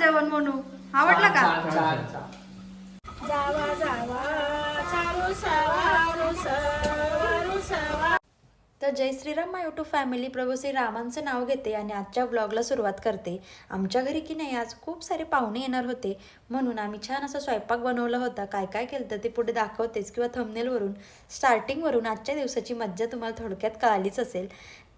जेवण म्हणू आवडलं का? जावा जावा चारू सवा रुसवा. तर जय श्रीराम माय यूट्यूब फॅमिली, प्रभू श्री रामांचं नाव घेते आणि आजच्या ब्लॉगला सुरुवात करते. आमच्या घरी की नाही आज खूप सारे पाहुणे येणार होते, म्हणून आम्ही छान असा स्वयंपाक बनवला होता. काय काय केलं तर ते पुढे दाखवतेच किंवा थंबनेलवरून स्टार्टिंगवरून आजच्या दिवसाची मज्जा तुम्हाला थोडक्यात कळालीच असेल.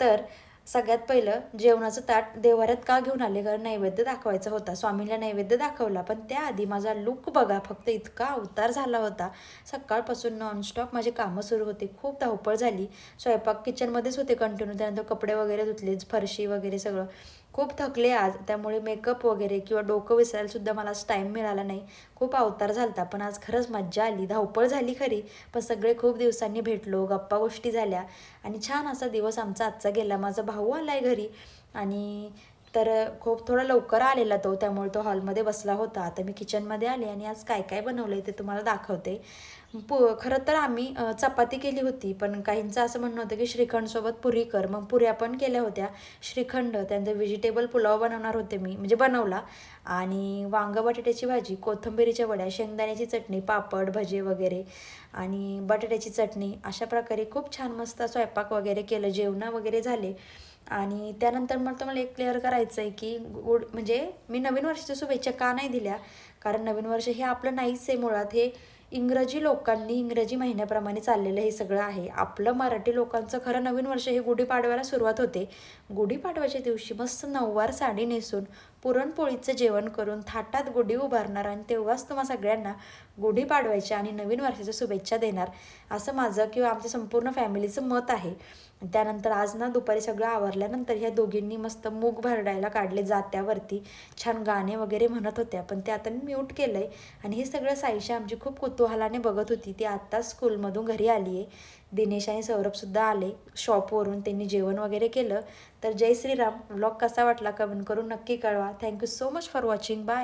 तर सगळ्यात पहिलं जेवणाचं ताट देवाऱ्यात का घेऊन आले, कारण नैवेद्य दाखवायचा होता. स्वामींना नैवेद्य दाखवला, पण त्याआधी माझा लुक बघा, फक्त इतका अवतार झाला होता. सकाळपासून नॉनस्टॉप माझे कामं सुरू होते, खूप धावपळ झाली. स्वयंपाक किचनमध्येच होते कंटिन्यू, त्यानंतर कपडे वगैरे धुतले, फरशी वगैरे सगळं. खूप थकले आज, त्यामुळे मेकअप वगैरे किंवा डोकं विसरायलासुद्धा मला टाईम मिळाला नाही. खूप अवतार झालता, पण आज खरंच मज्जा आली. धावपळ झाली खरी, पण सगळे खूप दिवसांनी भेटलो, गप्पा गोष्टी झाल्या आणि छान असा दिवस आमचा आजचा गेला. माझा भाऊ आला आहे घरी आणि तर खूप थोडा लवकर आलेला तो, त्यामुळे तो हॉलमध्ये बसला होता. आता मी किचनमध्ये आले आणि आज काय काय बनवलं आहे ते तुम्हाला दाखवते. खरं तर आम्ही चपाती केली होती, पण काहींचं असं म्हणणं होतं की श्रीखंडसोबत पुरी कर, मग पुऱ्या पण केल्या होत्या. श्रीखंड, त्यांचं व्हेजिटेबल पुलाव बनवणार होते मी, म्हणजे बनवला. आणि वांगं बटाट्याची भाजी, कोथिंबिरीच्या वड्या, शेंगदाण्याची चटणी, पापड भजे वगैरे आणि बटाट्याची चटणी, अशा प्रकारे खूप छान मस्त स्वयंपाक वगैरे केलं. जेवणं वगैरे झाले. आणि त्यानंतर मला तुम्हाला एक क्लिअर करायचं आहे की म्हणजे मी नवीन वर्षाच्या शुभेच्छा का नाही दिल्या, कारण नवीन वर्ष हे आपलं नाहीच आहे मुळात. हे इंग्रजी लोकांनी इंग्रजी महिन्याप्रमाणे चाललेलं हे सगळं आहे. आपलं मराठी लोकांचं खरं नवीन वर्ष हे गुढीपाडव्याला सुरुवात होते. गुढीपाडव्याच्या दिवशी मस्त नऊवार साडी नेसून पुरणपोळीचं जेवण करून थाटात गुढी उभारणार आणि तेव्हाच तुम्हा सगळ्यांना गुढीपाडव्याच्या आणि नवीन वर्षाच्या शुभेच्छा देणार, असं माझं किंवा आमच्या संपूर्ण फॅमिलीचं मत आहे. त्यानंतर आज ना दुपारी सगळं आवरल्यानंतर ह्या दोघींनी मस्त मूग भरडायला काढले जात्यावरती. छान गाणे वगैरे म्हणत होत्या, पण ते आता मी म्यूट केलं आहे. आणि हे सगळं साईशा आमची खूप कुतूहलाने बघत होती. ती आत्ताच स्कूलमधून घरी आली आहे. दिनेश आणि सौरभसुद्धा आले शॉपवरून, त्यांनी जेवण वगैरे केलं. तर जय श्रीराम. व्लॉग कसा वाटला कमेंट करून नक्की कळवा. Thank you so much for watching. Bye.